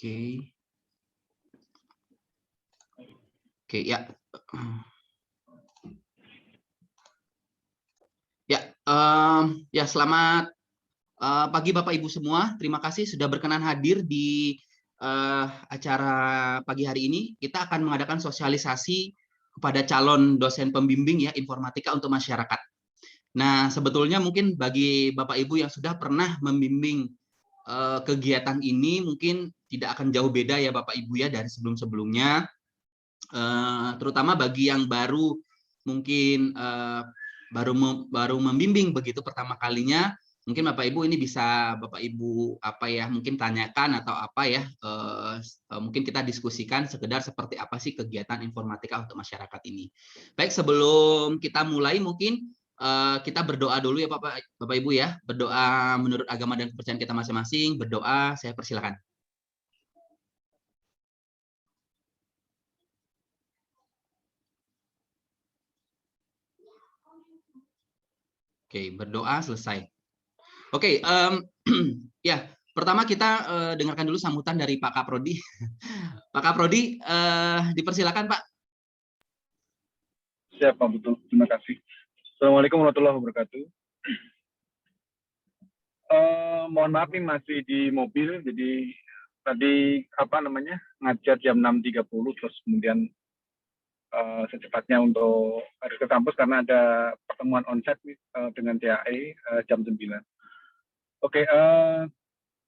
Oke. Oke, ya. Ya, selamat pagi Bapak Ibu semua. Terima kasih sudah berkenan hadir di acara pagi hari ini. Kita akan mengadakan sosialisasi kepada calon dosen pembimbing ya informatika untuk masyarakat. Nah, sebetulnya mungkin bagi Bapak Ibu yang sudah pernah membimbing kegiatan ini mungkin tidak akan jauh beda ya Bapak Ibu ya dari sebelum-sebelumnya. Terutama bagi yang baru mungkin baru membimbing begitu pertama kalinya, mungkin Bapak Ibu ini bisa Bapak Ibu mungkin tanyakan atau mungkin kita diskusikan sekedar seperti apa sih kegiatan informatika untuk masyarakat ini. Baik, sebelum kita mulai mungkin kita berdoa dulu ya Bapak Ibu ya, berdoa menurut agama dan kepercayaan kita masing-masing. Berdoa, saya persilakan. Oke, berdoa selesai. Oke, ya, pertama kita dengarkan dulu sambutan dari Pak Kaprodi. Pak Kaprodi, dipersilakan Pak. Siap Pak, betul. Terima kasih. Assalamualaikum warahmatullahi wabarakatuh. Mohon maaf nih masih di mobil, jadi tadi ngajar jam 6.30, terus kemudian secepatnya untuk harus ke kampus karena ada pertemuan onsite dengan TAE jam 9. Oke,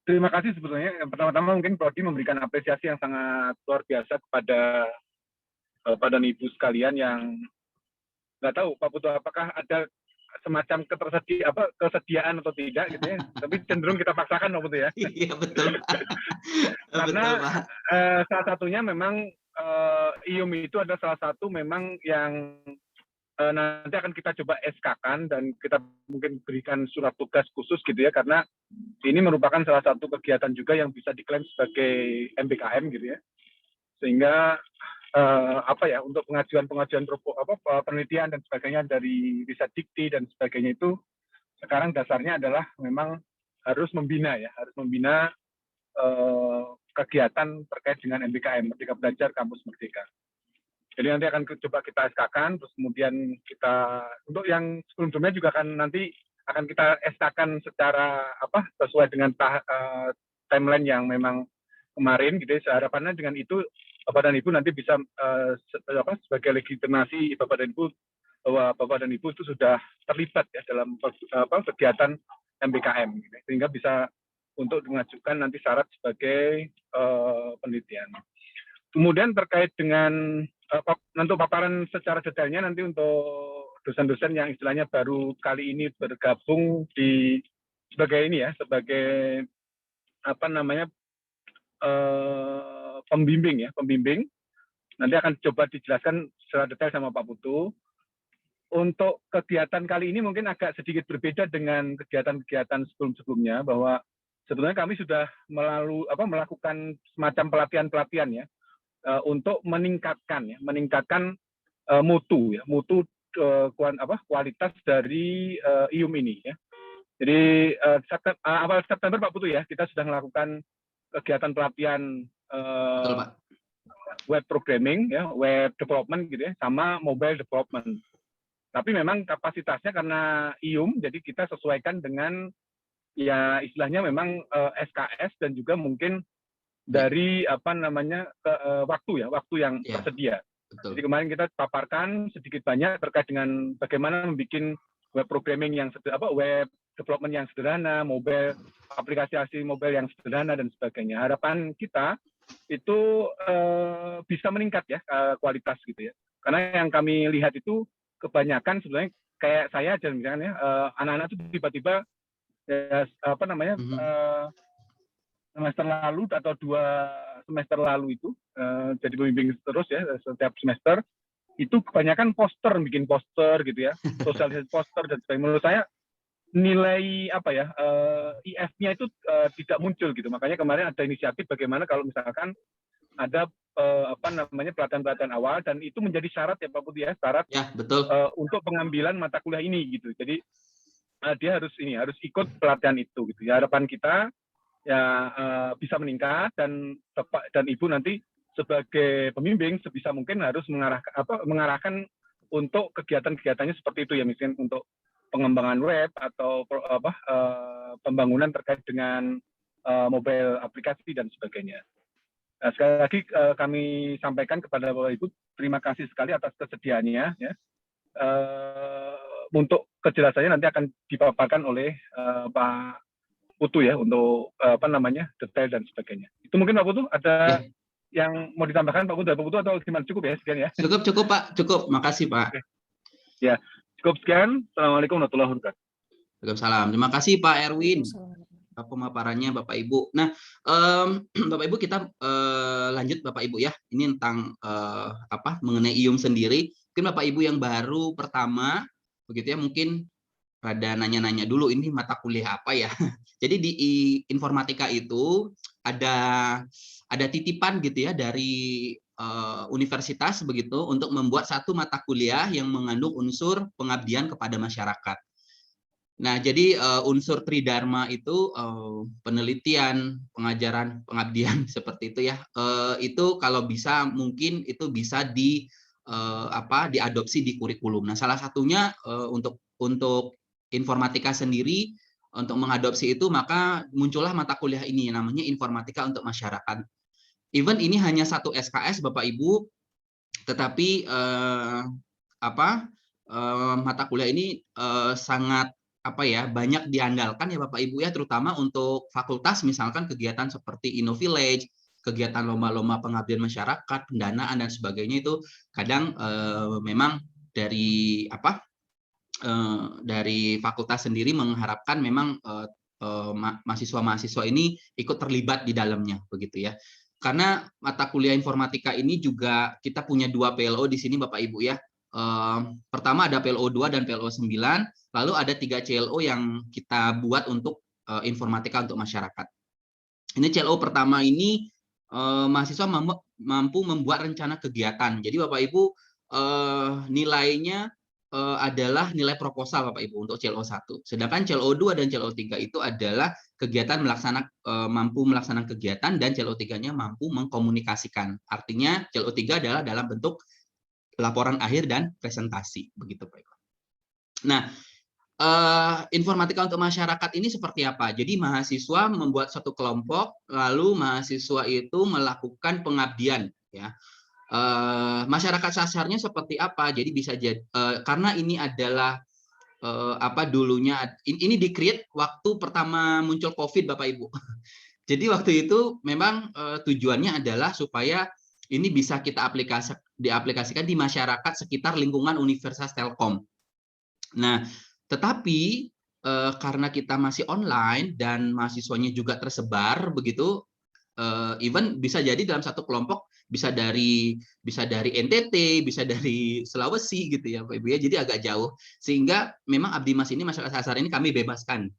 terima kasih sebetulnya. Yang pertama-tama mungkin Prodi memberikan apresiasi yang sangat luar biasa kepada Bapak dan Ibu sekalian yang nggak tahu Pak Putu apakah ada semacam kesediaan atau tidak gitu ya, tapi cenderung kita paksakan Pak Putu ya. Iya betul. Karena betul, Pak. Salah satunya memang IUM itu ada salah satu memang yang nanti akan kita coba SK-kan dan kita mungkin berikan surat tugas khusus gitu ya, karena ini merupakan salah satu kegiatan juga yang bisa diklaim sebagai MBKM gitu ya, sehingga untuk pengajuan penelitian dan sebagainya dari riset dikti dan sebagainya itu sekarang dasarnya adalah memang harus membina kegiatan terkait dengan MBKM, Merdeka Belajar Kampus Merdeka. Jadi nanti akan coba kita SK-kan, terus kemudian kita untuk yang sebelumnya juga nanti akan kita SK-kan secara sesuai dengan timeline yang memang kemarin gitu. Harapannya dengan itu Bapak dan Ibu nanti bisa sebagai legitimasi Bapak dan Ibu bahwa Bapak dan Ibu itu sudah terlibat ya dalam kegiatan MBKM gitu, sehingga bisa untuk mengajukan nanti syarat sebagai penelitian. Kemudian terkait dengan untuk paparan secara detailnya nanti untuk dosen-dosen yang istilahnya baru kali ini bergabung sebagai pembimbing nanti akan coba dijelaskan secara detail sama Pak Putu. Untuk kegiatan kali ini mungkin agak sedikit berbeda dengan kegiatan-kegiatan sebelum-sebelumnya, bahwa sebenarnya kami sudah melakukan semacam pelatihan ya untuk meningkatkan mutu kualitas dari IUM ini ya. Jadi awal September Pak Putu ya, kita sudah melakukan kegiatan pelatihan Betul, Pak. web programming ya, web development gitu ya, sama mobile development. Tapi memang kapasitasnya karena IUM, jadi kita sesuaikan dengan ya istilahnya memang SKS dan juga mungkin dari waktu yang tersedia. Betul. Jadi kemarin kita paparkan sedikit banyak terkait dengan bagaimana membuat web programming web development yang sederhana, aplikasi mobile yang sederhana dan sebagainya. Harapan kita itu bisa meningkat ya kualitas gitu ya. Karena yang kami lihat itu kebanyakan sebenarnya kayak saya aja misalnya anak-anak itu tiba-tiba semester lalu atau 2 semester lalu itu jadi pembimbing terus ya setiap semester itu kebanyakan bikin poster gitu ya, sosialisasi poster dan sebagainya. Menurut saya nilai IF-nya itu tidak muncul gitu. Makanya kemarin ada inisiatif bagaimana kalau misalkan ada pelatihan-pelatihan awal dan itu menjadi syarat ya Pak Putih ya, syarat ya, betul. Untuk pengambilan mata kuliah ini gitu. Jadi dia harus ikut pelatihan itu gitu. Ya, harapan kita ya bisa meningkat, dan Bapak dan Ibu nanti sebagai pembimbing sebisa mungkin harus mengarahkan untuk kegiatan-kegiatannya seperti itu ya, misalnya untuk pengembangan web atau pembangunan terkait dengan mobile aplikasi dan sebagainya. Nah, sekali lagi kami sampaikan kepada Bapak Ibu, terima kasih sekali atas kesediaannya ya. Untuk kejelasannya nanti akan dipaparkan oleh Pak Putu ya, untuk detail dan sebagainya. Itu mungkin Pak Putu ada yang mau ditambahkan Pak Putu atau gimana, cukup ya sekian ya? Cukup Pak, cukup. Makasih Pak. Oke. Ya, cukup sekian. Assalamualaikum warahmatullahi wabarakatuh. Waalaikumsalam. Terima kasih Pak Erwin pemaparannya Bapak Ibu. Nah, Bapak Ibu kita lanjut Bapak Ibu ya. Ini tentang mengenai IUM sendiri. Mungkin Bapak Ibu yang baru pertama begitu ya, mungkin rada nanya-nanya dulu ini mata kuliah apa ya. Jadi di informatika itu ada titipan gitu ya dari universitas begitu untuk membuat satu mata kuliah yang mengandung unsur pengabdian kepada masyarakat. Nah, jadi unsur tridharma itu penelitian, pengajaran, pengabdian seperti itu ya. Itu kalau bisa mungkin itu bisa diadopsi di kurikulum. Nah, salah satunya untuk informatika sendiri untuk mengadopsi itu, maka muncullah mata kuliah ini namanya informatika untuk masyarakat. Even ini hanya satu SKS Bapak Ibu, tetapi mata kuliah ini sangat banyak diandalkan ya Bapak Ibu ya, terutama untuk fakultas, misalkan kegiatan seperti InnoVillage, kegiatan lomba-lomba pengabdian masyarakat, pendanaan dan sebagainya itu kadang memang dari dari fakultas sendiri mengharapkan memang mahasiswa-mahasiswa ini ikut terlibat di dalamnya begitu ya. Karena mata kuliah informatika ini juga kita punya 2 PLO di sini Bapak Ibu ya. Pertama ada PLO 2 dan PLO 9, lalu ada 3 CLO yang kita buat untuk informatika untuk masyarakat. Ini CLO pertama ini mahasiswa mampu membuat rencana kegiatan. Jadi Bapak Ibu nilainya adalah nilai proposal Bapak Ibu untuk CLO 1. Sedangkan CLO 2 dan CLO 3 itu adalah kegiatan mampu melaksanakan kegiatan, dan CLO 3-nya mampu mengkomunikasikan. Artinya CLO 3 adalah dalam bentuk laporan akhir dan presentasi begitu Pak Ibu. Nah, informatika untuk masyarakat ini seperti apa? Jadi mahasiswa membuat satu kelompok, lalu mahasiswa itu melakukan pengabdian ya. Masyarakat sasarnya seperti apa? Jadi bisa jadi karena ini adalah dulunya ini di-create waktu pertama muncul COVID Bapak Ibu. Jadi waktu itu memang tujuannya adalah supaya ini bisa kita diaplikasikan di masyarakat sekitar lingkungan Universitas Telkom. Nah, tetapi karena kita masih online dan mahasiswanya juga tersebar begitu, even bisa jadi dalam satu kelompok bisa dari NTT, bisa dari Sulawesi gitu ya Pak Ibu ya. Jadi agak jauh, sehingga memang Abdi Mas ini, masyarakat sasar ini kami bebaskan.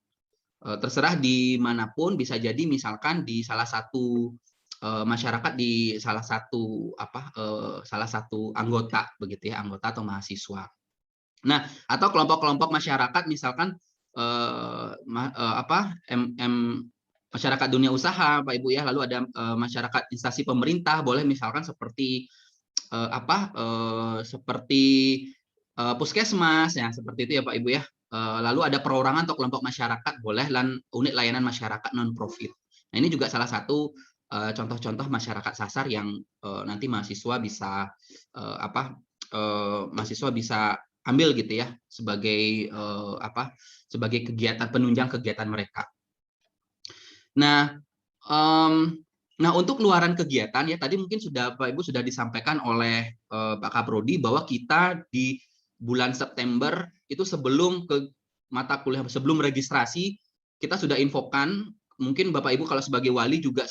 Terserah dimanapun, bisa jadi misalkan di salah satu masyarakat, di salah satu anggota begitu ya, anggota atau mahasiswa. Nah, atau kelompok-kelompok masyarakat misalkan masyarakat dunia usaha Pak Ibu ya, lalu ada masyarakat instansi pemerintah, boleh misalkan seperti puskesmas ya, seperti itu ya Pak Ibu ya. Lalu ada perorangan atau kelompok masyarakat, boleh, dan unit layanan masyarakat non profit. Nah, ini juga salah satu contoh-contoh masyarakat sasar yang nanti mahasiswa bisa ambil gitu ya sebagai sebagai kegiatan penunjang kegiatan mereka. Nah, untuk luaran kegiatan ya, tadi mungkin Pak Ibu sudah disampaikan oleh Pak Kaprodi bahwa kita di bulan September itu sebelum ke mata kuliah, sebelum registrasi, kita sudah infokan. Mungkin Bapak Ibu kalau sebagai wali juga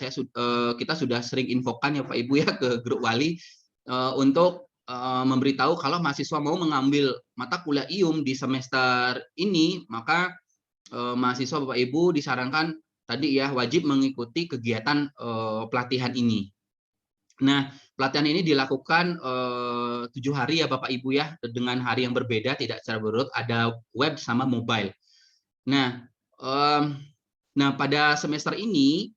kita sudah sering infokan ya Pak Ibu ya ke grup wali untuk memberitahu kalau mahasiswa mau mengambil mata kuliah IUM di semester ini, maka mahasiswa Bapak Ibu disarankan tadi ya wajib mengikuti kegiatan pelatihan ini. Nah, pelatihan ini dilakukan 7 hari ya Bapak Ibu ya, dengan hari yang berbeda, tidak secara berurut, ada web sama mobile. Nah, Nah, pada semester ini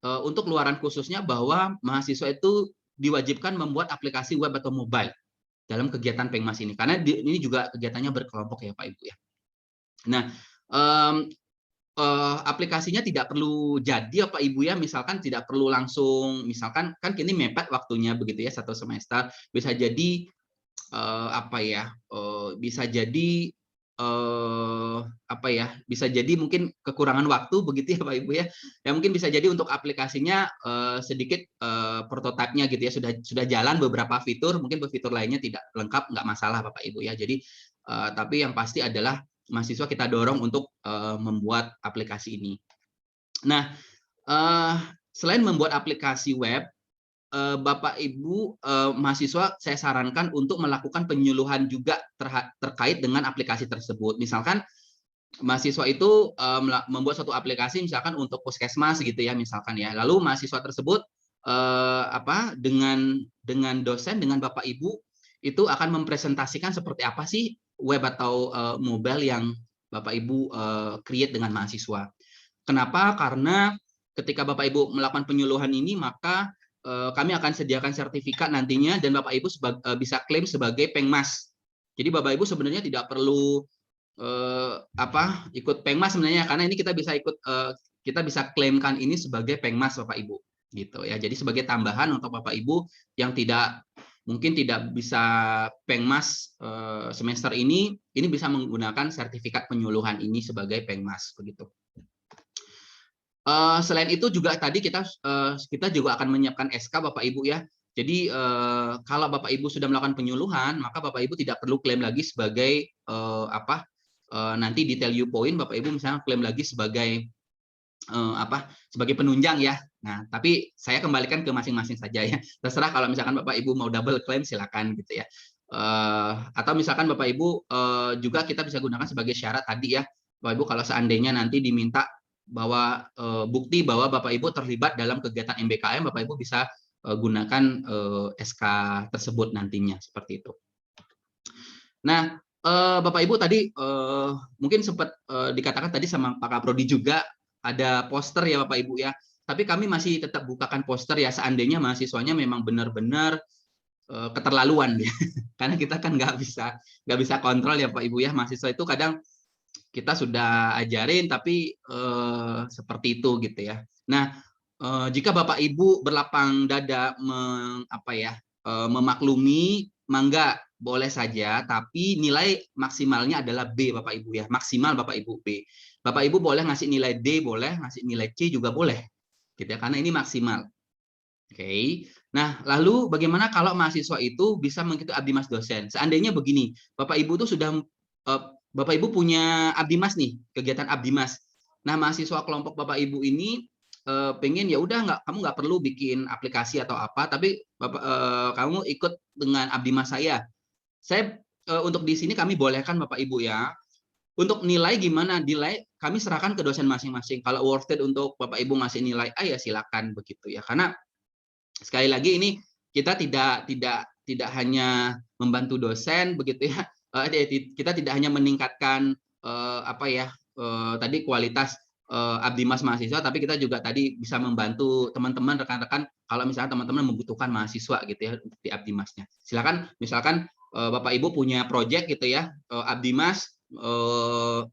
untuk luaran khususnya bahwa mahasiswa itu diwajibkan membuat aplikasi web atau mobile dalam kegiatan Pengmas ini, karena ini juga kegiatannya berkelompok ya Pak Ibu ya. Nah, aplikasinya tidak perlu jadi ya Pak Ibu ya, misalkan tidak perlu langsung, misalkan kan kini mepet waktunya begitu ya, 1 semester, bisa jadi bisa jadi bisa jadi mungkin kekurangan waktu begitu ya Pak Ibu ya. Ya mungkin bisa jadi untuk aplikasinya sedikit prototipenya gitu ya, sudah jalan beberapa fitur, mungkin fitur lainnya tidak lengkap, nggak masalah Bapak Ibu ya. Jadi tapi yang pasti adalah mahasiswa kita dorong untuk membuat aplikasi ini. Nah, selain membuat aplikasi web, Bapak Ibu mahasiswa saya sarankan untuk melakukan penyuluhan juga terkait dengan aplikasi tersebut. Misalkan mahasiswa itu membuat suatu aplikasi misalkan untuk puskesmas gitu ya, misalkan ya. Lalu mahasiswa tersebut dengan dosen, dengan Bapak Ibu itu akan mempresentasikan seperti apa sih web atau mobile yang Bapak Ibu create dengan mahasiswa. Kenapa? Karena ketika Bapak Ibu melakukan penyuluhan ini, maka kami akan sediakan sertifikat nantinya dan Bapak Ibu bisa klaim sebagai Pengmas. Jadi Bapak Ibu sebenarnya tidak perlu ikut Pengmas sebenarnya, karena ini kita bisa klaimkan ini sebagai Pengmas Bapak Ibu gitu ya. Jadi sebagai tambahan untuk Bapak Ibu yang mungkin tidak bisa Pengmas semester ini bisa menggunakan sertifikat penyuluhan ini sebagai Pengmas begitu. Selain itu juga tadi kita juga akan menyiapkan SK Bapak Ibu ya. Jadi kalau Bapak Ibu sudah melakukan penyuluhan, maka Bapak Ibu tidak perlu klaim lagi sebagai nanti di Tell You Point Bapak Ibu misalnya klaim lagi sebagai sebagai penunjang ya. Nah, tapi saya kembalikan ke masing-masing saja ya. Terserah kalau misalkan Bapak Ibu mau double claim silakan gitu ya. Atau misalkan Bapak Ibu juga kita bisa gunakan sebagai syarat tadi ya. Bapak Ibu kalau seandainya nanti diminta bahwa bukti bahwa Bapak Ibu terlibat dalam kegiatan MBKM, Bapak Ibu bisa gunakan SK tersebut nantinya seperti itu. Nah, Bapak Ibu tadi mungkin sempat dikatakan tadi sama Pak Kaprodi juga ada poster ya Bapak Ibu ya. Tapi kami masih tetap bukakan poster ya seandainya mahasiswanya memang benar-benar keterlaluan ya. Karena kita kan nggak bisa kontrol ya Pak Ibu ya, mahasiswa itu kadang kita sudah ajarin tapi seperti itu gitu ya. Nah, jika Bapak Ibu berlapang dada memaklumi, mangga boleh saja, tapi nilai maksimalnya adalah B Bapak Ibu ya, maksimal Bapak Ibu B. Bapak Ibu boleh ngasih nilai D, boleh ngasih nilai C juga boleh, gitu ya, karena ini maksimal. Oke. Nah, lalu bagaimana kalau mahasiswa itu bisa mengikuti abdi mas dosen? Seandainya begini, Bapak Ibu itu sudah Bapak Ibu punya abdi mas nih, kegiatan abdi mas. Nah, mahasiswa kelompok Bapak Ibu ini pengen ya udah kamu nggak perlu bikin aplikasi atau apa, tapi kamu ikut dengan abdi mas saya. Saya untuk di sini kami bolehkan Bapak Ibu ya. Untuk nilai gimana? Nilai kami serahkan ke dosen masing-masing. Kalau worth it untuk Bapak Ibu ngasih nilai A ya silakan begitu ya. Karena sekali lagi ini kita tidak hanya membantu dosen begitu ya. Kita tidak hanya meningkatkan tadi kualitas abdimas mahasiswa, tapi kita juga tadi bisa membantu teman-teman rekan-rekan kalau misalnya teman-teman membutuhkan mahasiswa gitu ya untuk di abdimasnya. Silakan misalkan Bapak Ibu punya project gitu ya, abdimas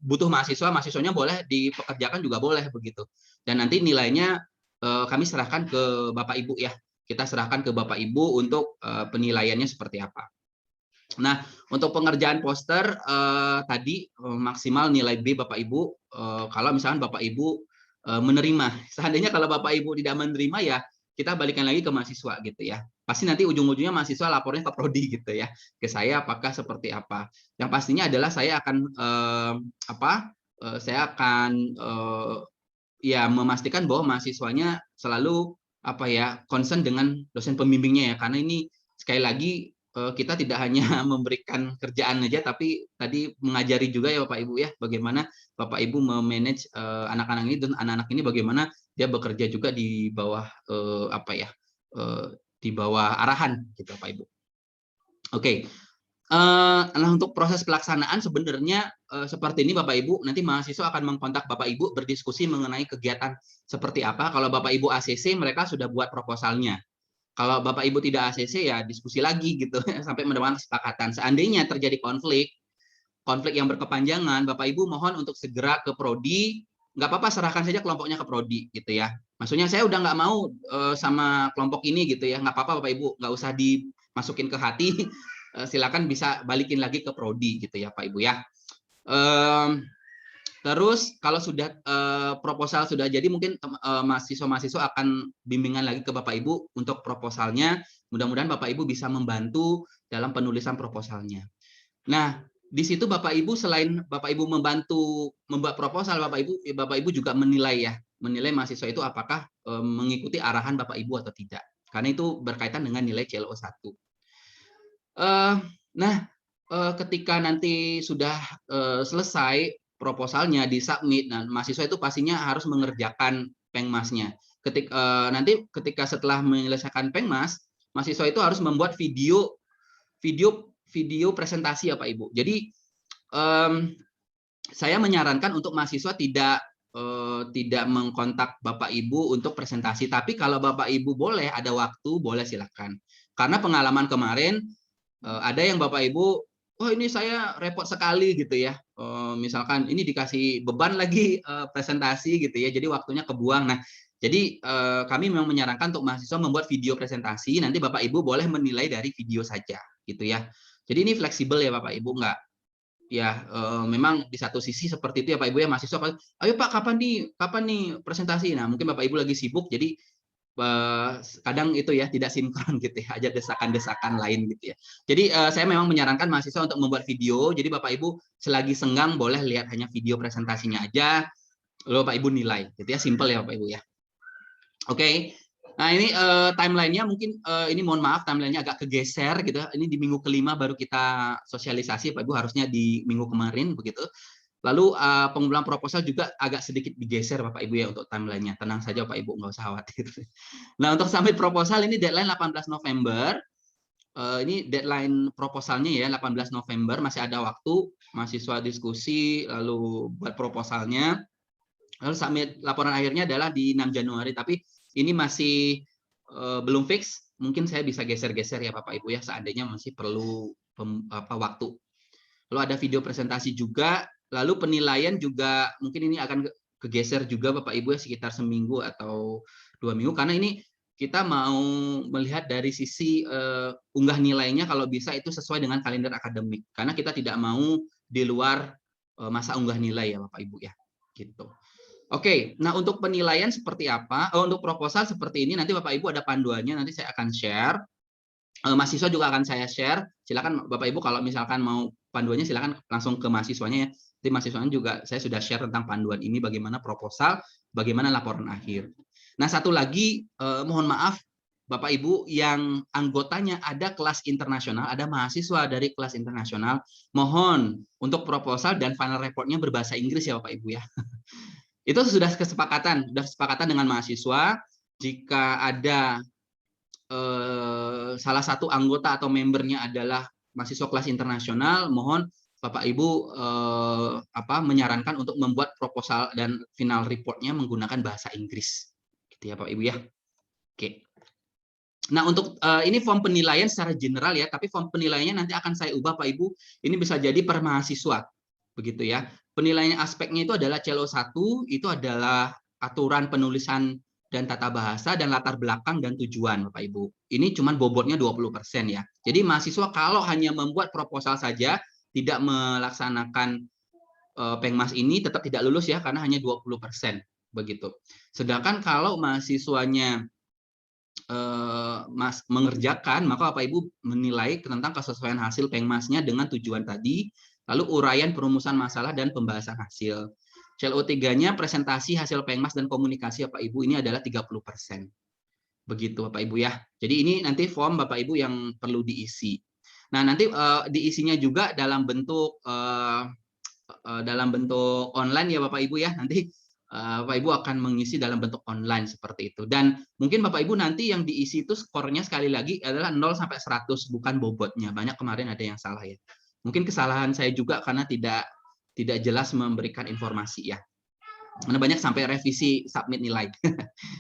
butuh mahasiswanya boleh dipekerjakan juga boleh begitu. Dan nanti nilainya kami serahkan ke Bapak Ibu ya. Kita serahkan ke Bapak Ibu untuk penilaiannya seperti apa. Nah, untuk pengerjaan poster tadi maksimal nilai B Bapak Ibu kalau misalkan Bapak Ibu menerima. Seandainya kalau Bapak Ibu tidak menerima ya kita balikan lagi ke mahasiswa gitu ya. Pasti nanti ujung-ujungnya mahasiswa lapornya ke prodi gitu ya. Ke saya apakah seperti apa. Yang pastinya adalah saya akan ya memastikan bahwa mahasiswanya selalu concern dengan dosen pembimbingnya ya, karena ini sekali lagi kita tidak hanya memberikan kerjaan aja tapi tadi mengajari juga ya Bapak Ibu ya bagaimana Bapak Ibu memanage anak-anak ini, dan anak-anak ini bagaimana dia bekerja juga di bawah di bawah arahan gitu Bapak Ibu. Oke. Nah, untuk proses pelaksanaan sebenarnya seperti ini Bapak Ibu, nanti mahasiswa akan mengkontak Bapak Ibu berdiskusi mengenai kegiatan seperti apa. Kalau Bapak Ibu ACC, mereka sudah buat proposalnya. Kalau Bapak Ibu tidak ACC, ya diskusi lagi gitu sampai mendapatkan kesepakatan. Seandainya terjadi konflik yang berkepanjangan, Bapak Ibu mohon untuk segera ke prodi. Nggak apa-apa, serahkan saja kelompoknya ke prodi gitu ya. Maksudnya saya udah nggak mau sama kelompok ini gitu ya, nggak apa-apa Bapak Ibu, nggak usah dimasukin ke hati. Silakan bisa balikin lagi ke prodi gitu ya Pak Ibu ya. Terus kalau sudah proposal sudah jadi, mungkin mahasiswa-mahasiswa akan bimbingan lagi ke Bapak Ibu untuk proposalnya. Mudah-mudahan Bapak Ibu bisa membantu dalam penulisan proposalnya. Nah, di situ Bapak Ibu selain Bapak Ibu membantu membuat proposal, Bapak Ibu juga menilai mahasiswa itu apakah mengikuti arahan Bapak Ibu atau tidak. Karena itu berkaitan dengan nilai CLO 1. Nah, ketika nanti sudah selesai proposalnya disubmit, nah mahasiswa itu pastinya harus mengerjakan pengmasnya. Nanti ketika setelah menyelesaikan pengmas, mahasiswa itu harus membuat video presentasi ya Pak Ibu. Jadi saya menyarankan untuk mahasiswa tidak mengkontak Bapak Ibu untuk presentasi, tapi kalau Bapak Ibu boleh ada waktu, boleh silakan. Karena pengalaman kemarin ada yang Bapak Ibu, oh ini saya repot sekali gitu ya. Misalkan ini dikasih beban lagi presentasi gitu ya, jadi waktunya kebuang. Nah, jadi kami memang menyarankan untuk mahasiswa membuat video presentasi. Nanti Bapak Ibu boleh menilai dari video saja gitu ya. Jadi ini fleksibel ya Bapak Ibu, nggak ya memang di satu sisi seperti itu ya Pak Ibu ya, mahasiswa, ayo Pak kapan nih presentasi. Nah mungkin Bapak Ibu lagi sibuk, jadi kadang itu ya tidak sinkron gitu ya, aja desakan-desakan lain gitu ya. Jadi saya memang menyarankan mahasiswa untuk membuat video. Jadi Bapak Ibu selagi senggang boleh lihat hanya video presentasinya aja, lalu Bapak Ibu nilai. Gitu ya, simple ya Bapak Ibu ya. Oke. Nah ini timelinenya mungkin ini mohon maaf timelinenya agak kegeser gitu. Ini di minggu kelima baru kita sosialisasi Pak Ibu, harusnya di minggu kemarin begitu. Lalu pengumpulan proposal juga agak sedikit digeser Bapak Ibu ya untuk timelinenya. Tenang saja Bapak Ibu, nggak usah khawatir. Nah untuk submit proposal ini deadline 18 November. Ini deadline proposalnya ya 18 November, masih ada waktu. Mahasiswa diskusi lalu buat proposalnya. Lalu submit laporan akhirnya adalah di 6 Januari. Tapi ini masih belum fix. Mungkin saya bisa geser-geser ya Bapak Ibu ya, seandainya masih perlu waktu. Lalu ada video presentasi juga. Lalu penilaian juga mungkin ini akan kegeser juga Bapak Ibu ya, sekitar seminggu atau 2 minggu, karena ini kita mau melihat dari sisi unggah nilainya, kalau bisa itu sesuai dengan kalender akademik, karena kita tidak mau di luar masa unggah nilai ya Bapak Ibu ya gitu. Oke, nah untuk penilaian seperti apa? Untuk proposal seperti ini, nanti Bapak Ibu ada panduannya, nanti saya akan share. Mahasiswa juga akan saya share. Silakan Bapak Ibu kalau misalkan mau panduannya silakan langsung ke mahasiswanya ya. Jadi mahasiswanya juga saya sudah share tentang panduan ini, bagaimana proposal, bagaimana laporan akhir. Nah satu lagi mohon maaf Bapak Ibu yang anggotanya ada kelas internasional, ada mahasiswa dari kelas internasional, mohon untuk proposal dan final reportnya berbahasa Inggris ya Bapak Ibu ya. Itu sudah kesepakatan dengan mahasiswa. Jika ada salah satu anggota atau membernya adalah mahasiswa kelas internasional, mohon Bapak Ibu menyarankan untuk membuat proposal dan final reportnya menggunakan bahasa Inggris, gitu ya Bapak Ibu ya. Oke. Nah untuk ini form penilaian secara general ya, tapi form penilaiannya nanti akan saya ubah Pak Ibu. Ini bisa jadi per mahasiswa, begitu ya. Penilaian aspeknya itu adalah CLO 1, itu adalah aturan penulisan dan tata bahasa dan latar belakang dan tujuan Bapak Ibu. Ini cuma bobotnya 20% ya. Jadi mahasiswa kalau hanya membuat proposal saja, tidak melaksanakan pengmas ini tetap tidak lulus ya, karena hanya 20% begitu. Sedangkan kalau mahasiswanya mengerjakan, maka Bapak Ibu menilai tentang kesesuaian hasil pengmasnya dengan tujuan tadi, lalu uraian perumusan masalah dan pembahasan hasil. CLO3-nya presentasi hasil pengmas dan komunikasi Bapak Ibu ini adalah 30%. Begitu Bapak Ibu ya. Jadi ini nanti form Bapak Ibu yang perlu diisi. Nah, nanti diisinya juga dalam bentuk online ya Bapak Ibu ya. Nanti Bapak Ibu akan mengisi dalam bentuk online seperti itu. Dan mungkin Bapak Ibu nanti yang diisi itu skornya sekali lagi adalah 0 sampai 100, bukan bobotnya. Banyak kemarin ada yang salah ya. Mungkin kesalahan saya juga karena tidak jelas memberikan informasi ya. Karena banyak sampai revisi submit nilai.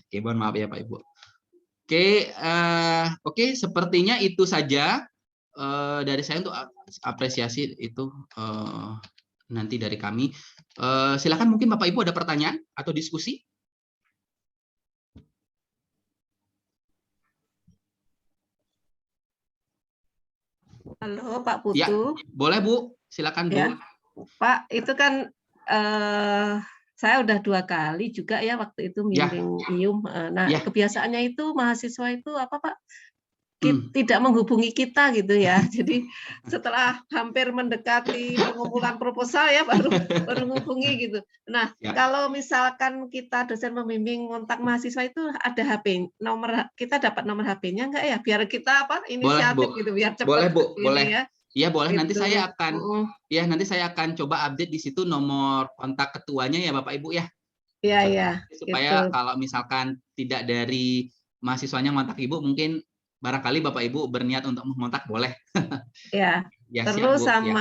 Oke, mohon maaf ya Pak Ibu. Oke, sepertinya itu saja dari saya untuk apresiasi itu nanti dari kami. Silakan mungkin Bapak Ibu ada pertanyaan atau diskusi? Halo Pak Ya, Putu. boleh Bu, silakan Bu. Ya, Pak, itu kan saya udah 2 kali juga ya waktu itu Ya. bimbing IUM. Nah, Ya. kebiasaannya itu mahasiswa itu apa Pak? Tidak menghubungi kita gitu ya. Jadi setelah hampir mendekati pengumpulan proposal ya baru menghubungi gitu. Nah, Ya. kalau misalkan kita dosen membimbing kontak mahasiswa itu ada HP nomor, kita dapat nomor HP-nya enggak ya? Biar kita inisiatif gitu, biar cepat. Boleh Bu, boleh. Ya. Iya boleh. Gitu. Nanti saya akan coba update di situ nomor kontak ketuanya ya Bapak Ibu ya. Iya. Supaya gitu. kalau misalkan tidak dari mahasiswanya kontak Ibu, mungkin barangkali Bapak Ibu berniat untuk mengontak boleh. Ya. Ya, Terus siap, Bu.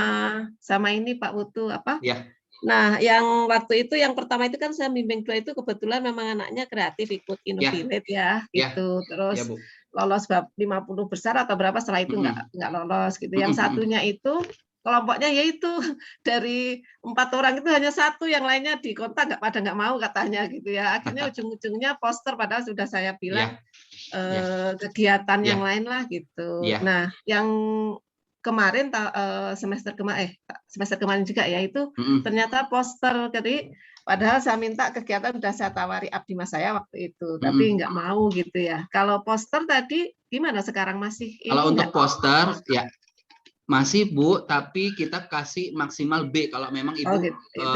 sama ini Pak Putu apa? Ya. Nah, yang waktu itu yang pertama itu kan saya bimbing 2 itu kebetulan memang anaknya kreatif ikut Innovilate ya gitu. Terus Ya, Bu. lolos bab 50 besar atau berapa, setelah itu nggak lolos gitu. Yang satunya itu kelompoknya yaitu dari 4 orang itu hanya 1, yang lainnya dikontak nggak mau katanya gitu ya. Akhirnya ujung-ujungnya poster, padahal sudah saya bilang kegiatan yang lain lah gitu. Nah, yang kemarin semester kemarin juga ya itu ternyata poster, jadi padahal saya minta kegiatan sudah saya tawari Abdimas saya waktu itu, tapi nggak mau gitu ya. Kalau poster tadi gimana sekarang, masih ini? Kalau untuk poster ya masih Bu, tapi kita kasih maksimal B kalau memang Ibu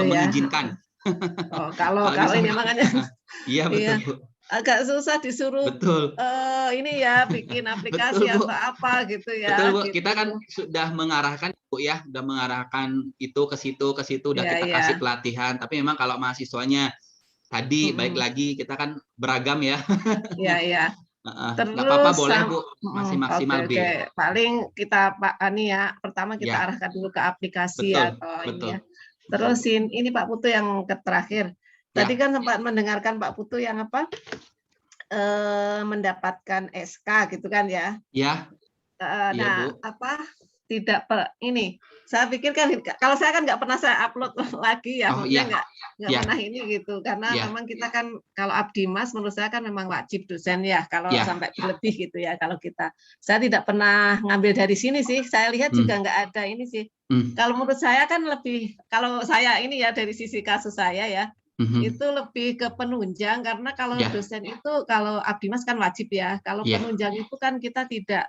mengizinkan. Kalau ini makanya iya betul Bu. Agak susah disuruh ini ya bikin aplikasi betul, atau apa gitu ya. Betul Bu, gitu. kita kan sudah mengarahkan Bu ya, sudah mengarahkan itu ke situ, udah kita kasih pelatihan. Tapi memang kalau mahasiswanya tadi baik lagi kita kan beragam ya. Iya. Nggak apa-apa boleh Bu, masih maksimal B. Paling kita pertama kita arahkan dulu ke aplikasi ini ya. Terus ini Pak Putu yang terakhir. Tadi kan sempat mendengarkan Pak Putu yang apa? Mendapatkan SK gitu kan ya. Iya. Nah, apa tidak ini? Saya pikir kan kalau saya kan nggak pernah saya upload lagi ya, maksudnya nggak pernah ini gitu, karena memang kita kan kalau Abdimas menurut saya kan memang wajib dosen ya, kalau sampai berlebih gitu ya. Kalau saya tidak pernah ngambil dari sini sih, saya lihat juga nggak ada ini sih. Kalau menurut saya kan lebih, kalau saya ini ya dari sisi kasus saya ya, itu lebih ke penunjang, karena kalau dosen itu kalau Abdimas kan wajib ya, kalau penunjang itu kan kita tidak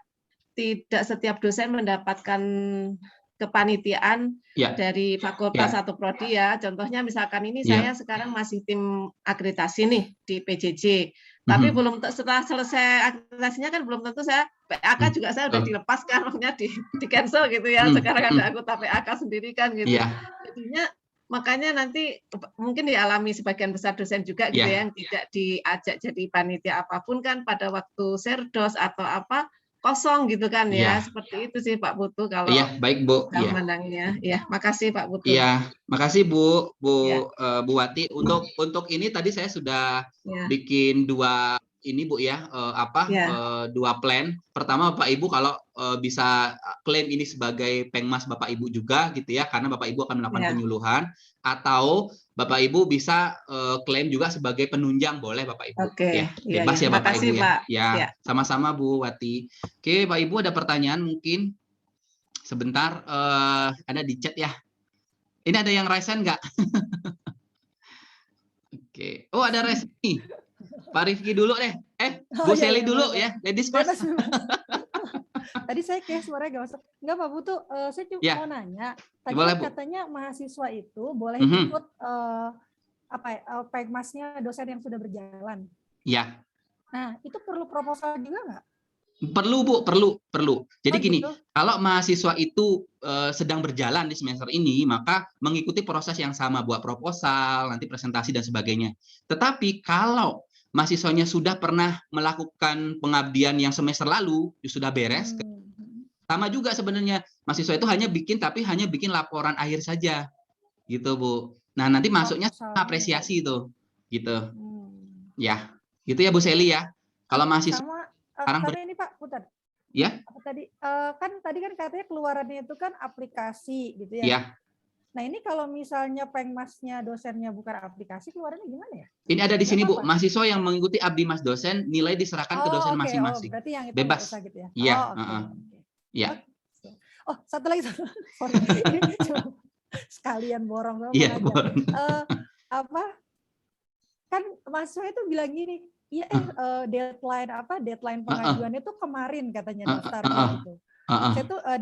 setiap dosen mendapatkan kepanitiaan dari fakultas atau prodi ya. Contohnya misalkan ini saya sekarang masih tim akreditasi nih di PJJ. Tapi belum setelah selesai akreditasinya kan belum tentu saya PAK juga saya udah dilepaskan, maksudnya di cancel gitu ya. Sekarang ada anggota PAK sendiri kan gitu. Jadinya makanya nanti mungkin dialami sebagian besar dosen juga gitu ya, yang tidak diajak jadi panitia apapun kan pada waktu serdos atau apa kosong gitu kan ya. Seperti itu sih Pak Putu kalau baik Bu. Mandangnya. Ya, makasih Pak Putu. Iya, makasih Bu Wati. Untuk ini tadi saya sudah bikin 2 ini Bu ya, 2 plan. Pertama Bapak Ibu kalau bisa klaim ini sebagai pengmas Bapak Ibu juga gitu ya, karena Bapak Ibu akan melakukan penyuluhan, atau Bapak Ibu bisa klaim juga sebagai penunjang, boleh Bapak Ibu. Bebas ya Bapak Ibu ya. Ya, sama-sama Bu Wati. Oke, Pak Ibu ada pertanyaan mungkin? Sebentar, ada di chat ya. Ini ada yang raise hand nggak? Oke. Oh, ada raise nih. Pak Rifki dulu deh. Bu Seli dulu ya. Ladies first. Tadi saya kayak suaranya gak masuk. Enggak Pak Putu, saya cuma mau nanya. Tadi katanya mahasiswa itu boleh ikut pengmasnya dosen yang sudah berjalan. Iya. Nah, itu perlu proposal juga nggak? Perlu Bu, perlu. Jadi gini, gitu? kalau mahasiswa itu sedang berjalan di semester ini, maka mengikuti proses yang sama, buat proposal, nanti presentasi dan sebagainya. Tetapi kalau mahasiswanya sudah pernah melakukan pengabdian yang semester lalu, sudah beres, sama juga sebenarnya mahasiswa itu hanya bikin laporan akhir saja, gitu Bu. Nah nanti masuknya apresiasi itu, gitu. Ya, gitu ya Bu Seli ya. Kalau mahasiswa sekarang ini Pak Putar. Ya. Tadi kan katanya keluarannya itu kan aplikasi gitu ya. Ya. Nah ini kalau misalnya pengmasnya dosennya bukan aplikasi, keluarannya gimana ya? Ini ada di sini Bu, mahasiswa yang mengikuti abdi mas dosen nilai diserahkan ke dosen masing-masing. Berarti yang itu bebas gitu ya. Iya. Ya. Oh satu lagi. Sorry. Sekalian borong sama Iya, kan mahasiswa itu bilang gini, iya deadline pengajuannya tuh kemarin katanya daftarnya gitu.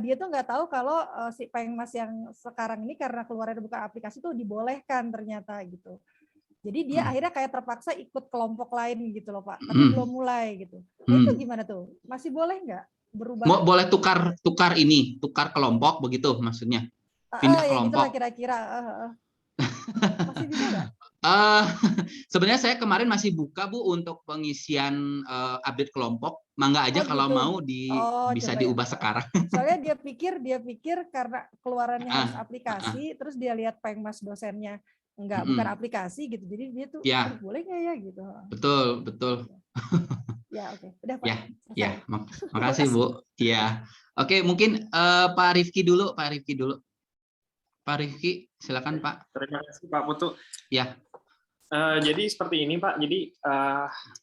Dia tuh nggak tahu kalau si pengmas yang sekarang ini karena keluarnya bukan aplikasi tuh dibolehkan ternyata gitu. Jadi dia akhirnya kayak terpaksa ikut kelompok lain gitu loh Pak, tapi belum mulai gitu. Nah, itu gimana tuh? Masih boleh nggak berubah? Boleh tukar kelompok begitu maksudnya? Pindah kelompok. Ya, kira-kira. Masih bisa nggak? Sebenarnya saya kemarin masih buka Bu untuk pengisian update kelompok. Mangga aja kalau gitu. mau bisa diubah sekarang. Soalnya dia pikir karena keluarannya harus aplikasi, terus dia lihat pengmas dosennya bukan aplikasi gitu. Jadi dia tuh boleh nggak ya gitu. Betul. Ya oke. Udah Pak. Ya. Makasih Bu. Ya. Oke, mungkin Pak Rifki dulu. Pak Rifki, silakan Pak. Terima kasih Pak Putu. Ya. Jadi seperti ini Pak, jadi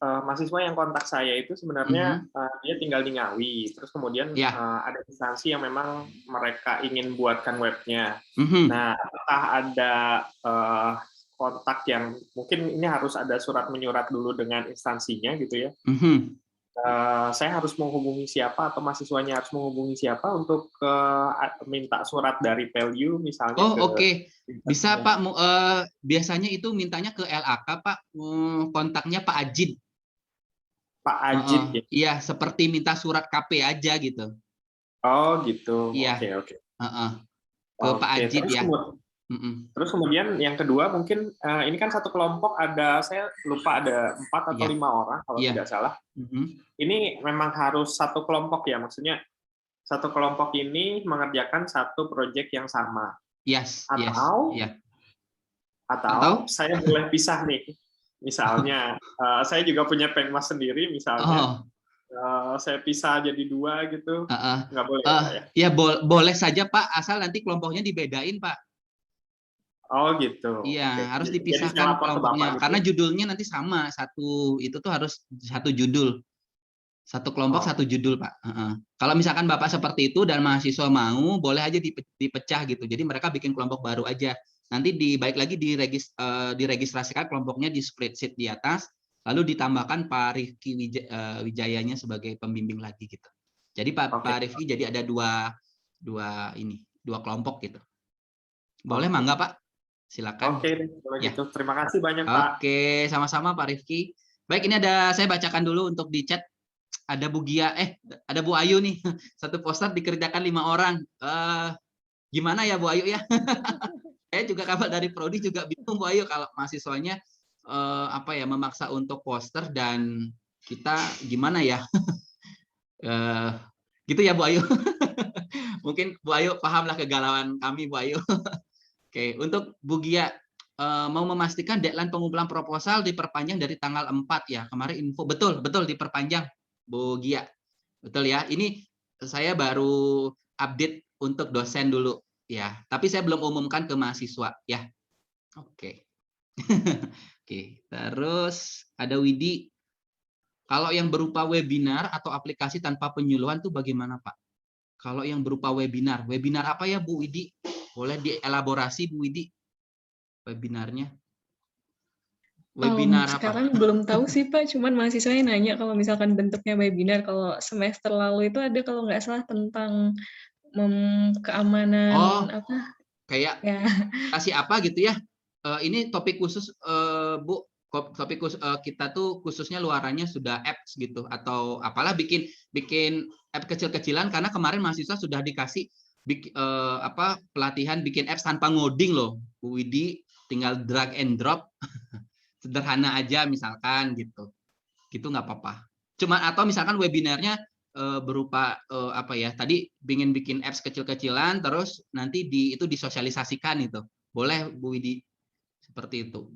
mahasiswa yang kontak saya itu sebenarnya dia tinggal di Ngawi, terus kemudian ada instansi yang memang mereka ingin buatkan webnya. Nah, apakah ada kontak yang mungkin ini harus ada surat menyurat dulu dengan instansinya gitu ya? Saya harus menghubungi siapa atau mahasiswanya harus menghubungi siapa untuk minta surat dari Value misalnya? Oke. Bisa Pak, biasanya itu mintanya ke LAK Pak, kontaknya Pak Ajid. Pak Ajid ya? Iya, seperti minta surat KP aja gitu. Oh gitu. Iya. Oke. Ke Pak Ajid ya. Terus kemudian yang kedua mungkin ini kan satu kelompok saya lupa ada 4 atau 5 orang kalau tidak salah. Ini memang harus satu kelompok ya, maksudnya satu kelompok ini mengerjakan satu proyek yang sama. Atau saya boleh pisah nih. Misalnya saya juga punya pengmas sendiri misalnya. Saya pisah jadi 2 gitu. Nggak boleh ya? Ya boleh saja Pak, asal nanti kelompoknya dibedain Pak. Oh gitu. Iya, harus dipisahkan kelompoknya karena judulnya nanti sama, itu tuh harus satu judul. Satu kelompok satu judul Pak. Kalau misalkan Bapak seperti itu dan mahasiswa mau, boleh aja dipecah gitu. Jadi mereka bikin kelompok baru aja. Nanti baik lagi diregistrasikan kelompoknya di spreadsheet di atas, lalu ditambahkan Pak Rifki Wijayanya sebagai pembimbing lagi gitu. Jadi Pak Rifki jadi ada dua kelompok gitu. Boleh mangga Pak? Silakan. Oke, kalau gitu. Terima kasih banyak Pak. Oke, sama-sama Pak Rifki. Baik, ini saya bacakan dulu untuk di chat. Ada Bu Gia, ada Bu Ayu nih. Satu poster dikerjakan 5 orang. Gimana ya Bu Ayu ya? Saya juga kabar dari Prodi juga bingung Bu Ayu kalau mahasiswanya memaksa untuk poster dan kita gimana ya? Gitu ya Bu Ayu. Mungkin Bu Ayu pahamlah kegalauan kami Bu Ayu. Oke, untuk Bu Gia mau memastikan deadline pengumpulan proposal diperpanjang dari tanggal 4 ya. Kemarin info betul diperpanjang Bu Gia. Betul ya. Ini saya baru update untuk dosen dulu ya. Tapi saya belum umumkan ke mahasiswa ya. Oke. Oke, terus ada Widi. Kalau yang berupa webinar atau aplikasi tanpa penyuluhan tuh bagaimana, Pak? Kalau yang berupa webinar apa ya Bu Widi? Boleh dielaborasi Bu Widi webinarnya? Webinar sekarang belum tahu sih Pak, cuman mahasiswanya nanya kalau misalkan bentuknya webinar. Kalau semester lalu itu ada kalau nggak salah tentang keamanan kayak kasih apa gitu ya. Ini topik khusus Bu kita tuh khususnya luarannya sudah apps gitu atau apalah bikin app kecil-kecilan karena kemarin mahasiswa sudah dikasih pelatihan bikin apps tanpa ngoding loh, Bu Widi, tinggal drag and drop sederhana aja misalkan gitu nggak apa-apa. Cuma atau misalkan webinarnya berupa tadi bikin apps kecil-kecilan terus nanti itu disosialisasikan itu boleh Bu Widi seperti itu.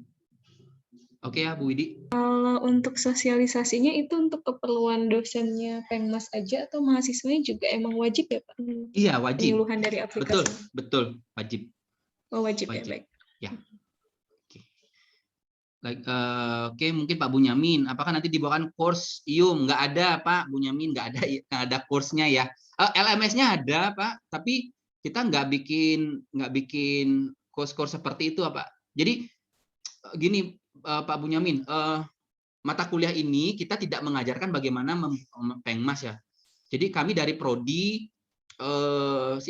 Oke ya Bu Widi. Kalau untuk sosialisasinya itu untuk keperluan dosennya Pengmas aja atau mahasiswanya juga emang wajib ya Pak? Iya wajib. Penyuluhan dari aplikasi. Betul wajib. Oh wajib. Ya baik. Ya. Oke, mungkin Pak Bunyamin, apakah nanti dibawakan course IUM? Nggak ada Pak Bunyamin, nggak ada course-nya ya. LMS-nya ada Pak, tapi kita nggak bikin course seperti itu Pak. Jadi gini Pak Bunyamin, mata kuliah ini kita tidak mengajarkan bagaimana Pengmas ya. Jadi kami dari Prodi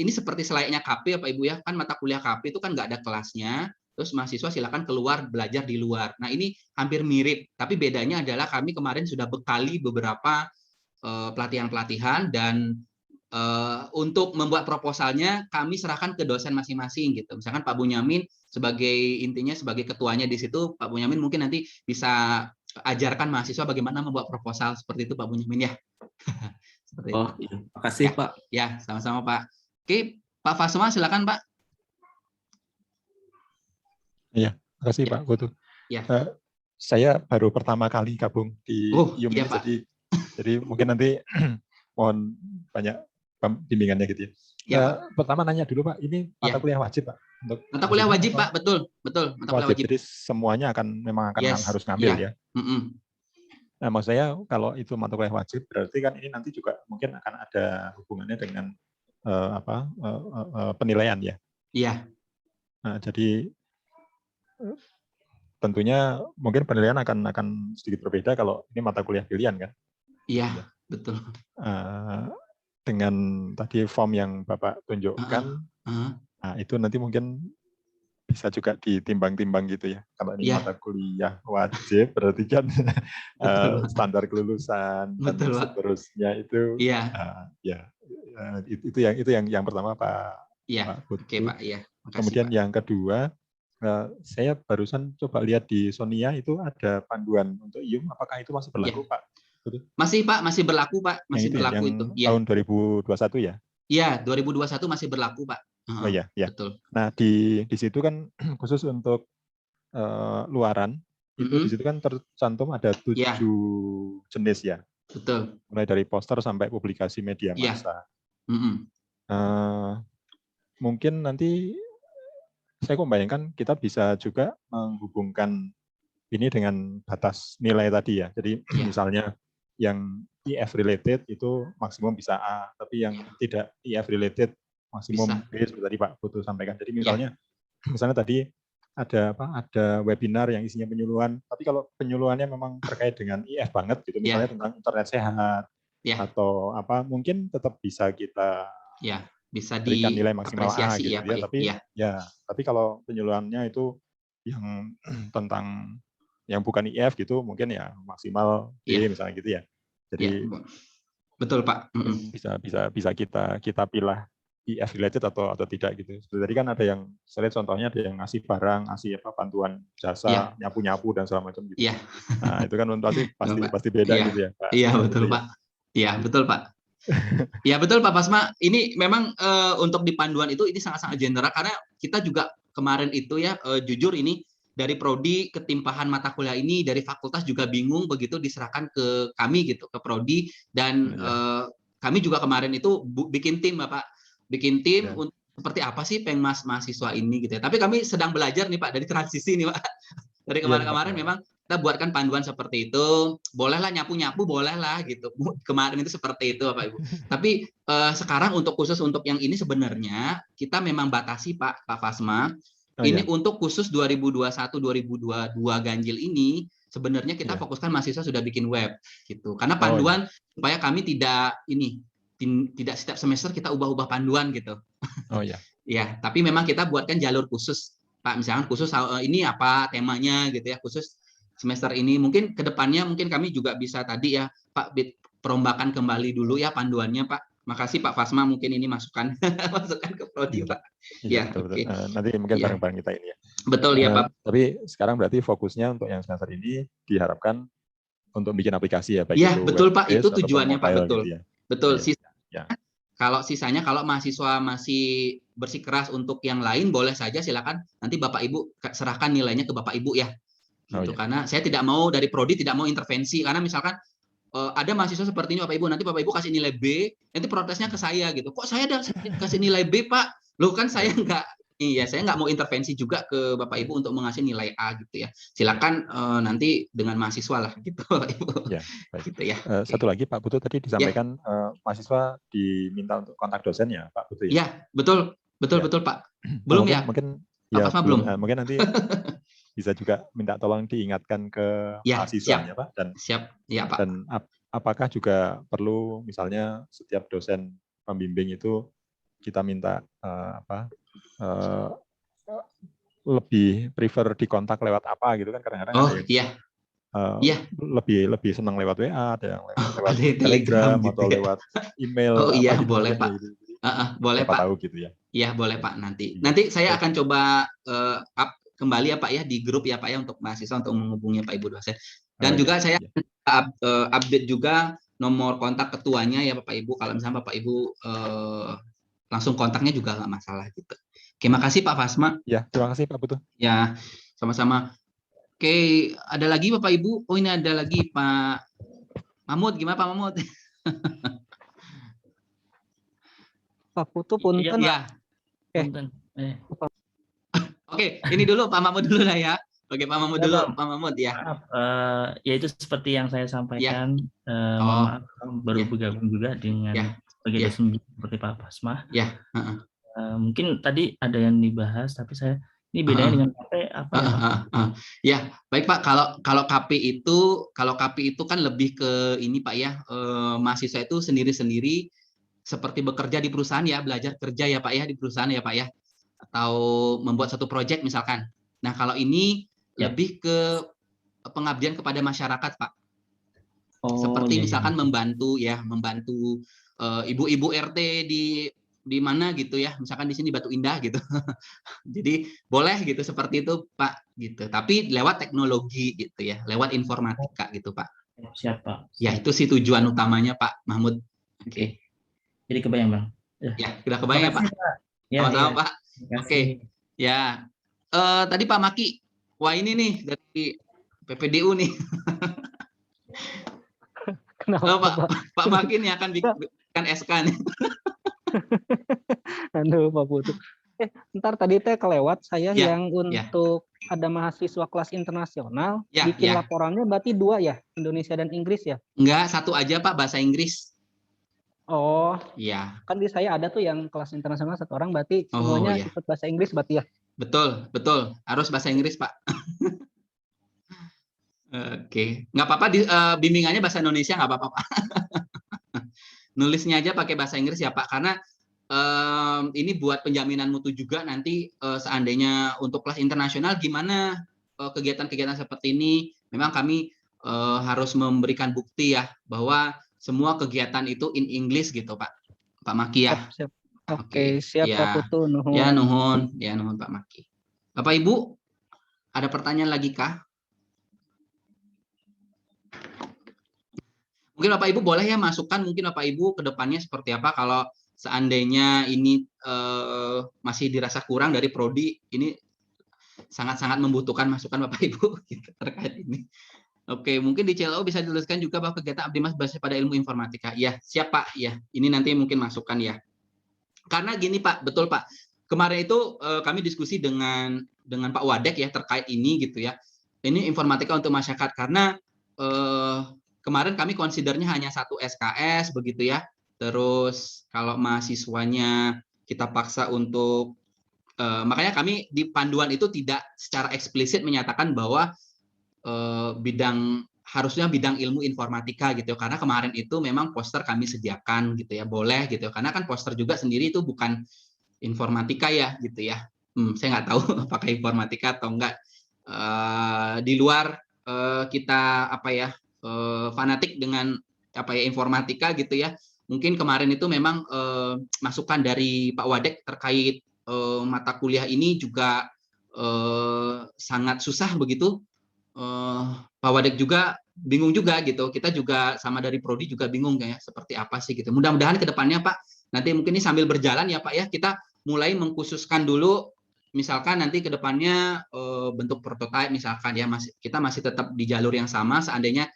ini seperti selayaknya KP Pak Ibu ya, kan mata kuliah KP itu kan nggak ada kelasnya. Terus mahasiswa silakan keluar belajar di luar. Nah ini hampir mirip, tapi bedanya adalah kami kemarin sudah bekali beberapa pelatihan-pelatihan dan untuk membuat proposalnya kami serahkan ke dosen masing-masing gitu. Misalkan Pak Bunyamin sebagai ketuanya di situ, Pak Bunyamin mungkin nanti bisa ajarkan mahasiswa bagaimana membuat proposal seperti itu Pak Bunyamin ya. Seperti itu. Iya. Makasih ya, Pak. Ya sama-sama Pak. Oke Pak Fasma silakan Pak. Iya, makasih Pak Putu. Ya. Saya baru pertama kali gabung di IUM iya, ini, jadi mungkin nanti mohon banyak bimbingannya gitu ya. Ya pertama nanya dulu Pak, ini mata kuliah wajib Pak? Untuk mata kuliah wajib Pak, betul. Mata kuliah wajib. Jadi semuanya memang akan harus ngambil ya. Nah, maksud saya kalau itu mata kuliah wajib, berarti kan ini nanti juga mungkin akan ada hubungannya dengan penilaian ya. Iya. Nah, jadi tentunya mungkin penilaian akan sedikit berbeda kalau ini mata kuliah pilihan kan? Iya, betul. Dengan tadi form yang Bapak tunjukkan, nah itu nanti mungkin bisa juga ditimbang-timbang gitu ya. Kalau ini mata kuliah wajib, berarti kan standar kelulusan dan seterusnya itu, itu yang pertama Pak. Iya. Oke Pak. Iya. Makasih, kemudian Pak. Yang kedua. Saya barusan coba lihat di Sonia itu ada panduan untuk IUM, apakah itu masih berlaku Pak? Betul? Masih Pak, masih berlaku Pak, masih berlaku itu. Tahun 2021 ya? Iya, 2021 masih berlaku Pak. Oh iya, betul. Nah di situ kan khusus untuk luaran itu di situ kan tercantum ada 7 jenis ya. Betul. Mulai dari poster sampai publikasi media massa. Mungkin nanti saya membayangkan kita bisa juga menghubungkan ini dengan batas nilai tadi ya. Jadi misalnya yang IF related itu maksimum bisa A, tapi yang tidak IF related maksimum B seperti tadi Pak Putu sampaikan. Jadi misalnya tadi ada webinar yang isinya penyuluhan, tapi kalau penyuluhannya memang terkait dengan IF banget gitu, misalnya tentang internet sehat atau apa, mungkin tetap bisa kita bisa berikan nilai maksimal A gitu ya. Tapi kalau penyuluhannya itu yang tentang yang bukan IF gitu, mungkin ya maksimal B misalnya gitu ya. Jadi betul Pak. Bisa kita pilih IF related atau tidak gitu. Seperti tadi kan ada yang saya lihat contohnya ada yang ngasih barang, ngasih bantuan jasa, nyapu-nyapu dan segala macam gitu. Nah, itu kan pasti beda gitu ya Pak. Iya betul Pak. Iya betul Pak. Ya betul Pak Fasma, ini memang untuk di panduan itu ini sangat-sangat general karena kita juga kemarin itu ya jujur ini dari prodi ketimpahan mata kuliah ini dari fakultas juga bingung begitu diserahkan ke kami gitu ke prodi dan kami juga kemarin itu bikin tim untuk seperti apa sih Pengmas mahasiswa ini gitu ya. Tapi kami sedang belajar nih Pak dari transisi nih Pak. Dari kemarin-kemarin memang kita buatkan panduan seperti itu, bolehlah nyapu-nyapu, bolehlah gitu. Kemarin itu seperti itu Bapak Ibu. Tapi sekarang khusus untuk yang ini sebenarnya kita memang batasi Pak Fasma. Ini untuk khusus 2021-2022 ganjil ini sebenarnya kita fokuskan mahasiswa sudah bikin web gitu. Karena panduan supaya kami tidak setiap semester kita ubah-ubah panduan gitu. Ya, tapi memang kita buatkan jalur khusus Pak, misalkan khusus ini apa temanya gitu ya, khusus semester ini. Mungkin kedepannya mungkin kami juga bisa tadi ya Pak perombakan kembali dulu ya panduannya Pak. Makasih Pak Fasma, mungkin ini masukan masukan ke prodi Pak. Ya, betul, betul. Nanti mungkin bareng-bareng kita ini ya. Betul ya Pak. Tapi sekarang berarti fokusnya untuk yang semester ini diharapkan untuk bikin aplikasi ya, baik ya, itu betul Pak, itu ataupun tujuannya Pak, betul. gitu ya. Betul. Kalau sisanya kalau mahasiswa masih bersikeras untuk yang lain boleh saja, silakan nanti Bapak Ibu serahkan nilainya ke Bapak Ibu ya. Gitu. Karena saya tidak mau dari prodi tidak mau intervensi, karena misalkan ada mahasiswa seperti ini Bapak Ibu, nanti Bapak Ibu kasih nilai B, nanti protesnya ke saya gitu. Kok saya kasih nilai B Pak? Loh kan saya nggak mau intervensi juga ke Bapak Ibu untuk mengasih nilai A gitu ya. Silakan nanti dengan mahasiswa lah gitu Bapak Ibu. Ya, baik. Gitu ya. Satu lagi Pak Putu tadi disampaikan mahasiswa diminta untuk kontak dosen ya Pak Putu ya. Iya, betul Pak. Belum ya? Mungkin ya belum. Mungkin nanti bisa juga minta tolong diingatkan ke mahasiswanya Pak, dan siap ya Pak. Dan apakah juga perlu misalnya setiap dosen pembimbing itu kita minta lebih prefer dikontak lewat apa gitu kan, kadang-kadang lebih senang lewat WA, ada yang lewat Telegram gitu atau lewat email. Gitu, boleh Pak. Gitu. Boleh Pak. Tahu gitu ya. Iya boleh Pak, nanti saya akan coba kembali ya Pak ya di grup ya Pak ya untuk mahasiswa untuk menghubungi Pak Ibu dosen. Dan juga saya update juga nomor kontak ketuanya ya Bapak Ibu, kalau misalnya Bapak Ibu langsung kontaknya juga nggak masalah gitu. Oke, makasih Pak Fasma. Ya, terima kasih Pak Putu. Ya, sama-sama. Oke, ada lagi Bapak Ibu? Oh, ini ada lagi Pak Mahmud. Gimana Pak Mahmud? Pak Putu punten. Ya. Oke, ini dulu Pak Mahmud dulu lah ya. Oke, Pak Mahmud dulu, Pak Mahmud ya. Ya itu seperti yang saya sampaikan. Maaf, baru bergabung juga dengan sebagai dosen seperti Pak Fasma. Ya. Mungkin tadi ada yang dibahas, tapi saya ini bedanya dengan KP apa ya Pak? Ya, baik Pak. Kalau KP itu kan lebih ke ini Pak ya. Mahasiswa itu sendiri-sendiri seperti bekerja di perusahaan ya, belajar kerja ya Pak ya di perusahaan ya Pak ya. Atau membuat satu proyek misalkan. Nah, kalau ini lebih ke pengabdian kepada masyarakat, Pak. Seperti misalkan membantu ibu-ibu RT di mana gitu ya. Misalkan di sini Batu Indah gitu. Jadi boleh gitu seperti itu, Pak, gitu. Tapi lewat teknologi gitu ya, lewat informatika gitu, Pak. Siap, Pak. Ya, itu sih tujuan utamanya, Pak Mahmud. Oke. Jadi kebayang, Bang. Ya, sudah kebayang ya, Pak. Sama-sama, Pak. Oke, ya. Tadi Pak Maki, wah ini nih dari PPDU nih. Kenapa Pak Maki nih akan bikin SK nih. Aduh, Pak Putu. Ntar tadi teh kelewat saya yang untuk ada mahasiswa kelas internasional bikin laporannya berarti 2 ya, Indonesia dan Inggris ya? Enggak, 1 aja Pak, bahasa Inggris. Oh, iya. Kan di saya ada tuh yang kelas internasional 1 orang, berarti semuanya ikut bahasa Inggris berarti ya? Betul, harus bahasa Inggris Pak. Oke, nggak apa-apa bimbingannya bahasa Indonesia nggak apa-apa Pak. Nulisnya aja pakai bahasa Inggris ya Pak, karena ini buat penjaminan mutu juga nanti seandainya untuk kelas internasional gimana kegiatan-kegiatan seperti ini, memang kami harus memberikan bukti ya bahwa semua kegiatan itu in English gitu Pak Maki ya. Siap. Oke, siap Pak Putu. Nuhun. Ya nuhun Pak Maki. Bapak Ibu ada pertanyaan lagi kah? Mungkin Bapak Ibu boleh ya masukkan mungkin Bapak Ibu ke depannya seperti apa kalau seandainya ini masih dirasa kurang dari prodi, ini sangat-sangat membutuhkan masukan Bapak Ibu gitu, terkait ini. Oke, mungkin di CLO bisa dituliskan juga bahwa kegiatan Abdimas berbasis pada ilmu informatika. Ya, siap Pak. Ya, ini nanti mungkin masukan ya. Karena gini Pak, betul Pak. Kemarin itu kami diskusi dengan Pak Wadek ya terkait ini gitu ya. Ini informatika untuk masyarakat karena kemarin kami considernya hanya 1 SKS begitu ya. Terus kalau mahasiswanya kita paksa untuk makanya kami di panduan itu tidak secara eksplisit menyatakan bahwa harusnya bidang ilmu informatika gitu, karena kemarin itu memang poster kami sediakan gitu ya, boleh gitu, karena kan poster juga sendiri itu bukan informatika ya gitu ya. Saya nggak tahu apakah informatika atau enggak, di luar kita fanatik dengan informatika gitu ya. Mungkin kemarin itu memang masukan dari Pak Wadek terkait mata kuliah ini juga sangat susah begitu. Pak Wadek juga bingung juga gitu. Kita juga sama dari Prodi juga bingung ya seperti apa sih gitu. Mudah-mudahan ke depannya Pak, nanti mungkin ini sambil berjalan ya Pak ya, kita mulai mengkhususkan dulu. Misalkan nanti ke depannya bentuk prototipe misalkan ya, kita masih tetap di jalur yang sama. Seandainya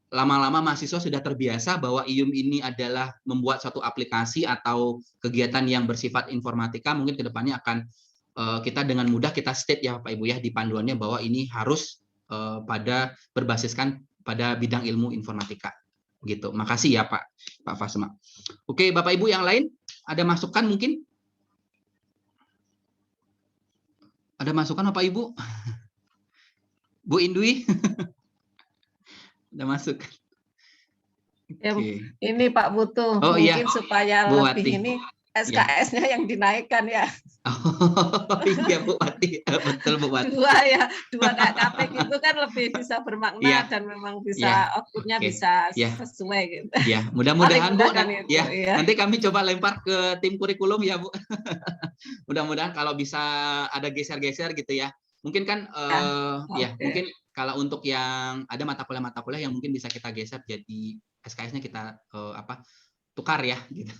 lama-lama mahasiswa sudah terbiasa bahwa IUM ini adalah membuat suatu aplikasi atau kegiatan yang bersifat informatika, mungkin ke depannya akan kita dengan mudah kita state ya Pak Ibu ya di panduannya bahwa ini harus berbasiskan pada bidang ilmu informatika. Gitu. Makasih ya Pak Fasma. Oke, Bapak Ibu yang lain ada masukan mungkin? Ada masukan Bapak Ibu? Bu Indwi? Ada masukan? Ya, ini Pak butuh mungkin supaya lebih ini SKS-nya yang dinaikkan ya. Oh iya Bu Wati, betul Bu Wati. Dua KKP itu kan lebih bisa bermakna dan memang bisa output-nya bisa sesuai gitu. Ya, mudah-mudahan Bu. Nanti kami coba lempar ke tim kurikulum ya Bu. Mudah-mudahan kalau bisa ada geser-geser gitu ya. Mungkin kan mungkin kalau untuk yang ada mata kuliah yang mungkin bisa kita geser jadi SKS-nya kita tukar ya gitu.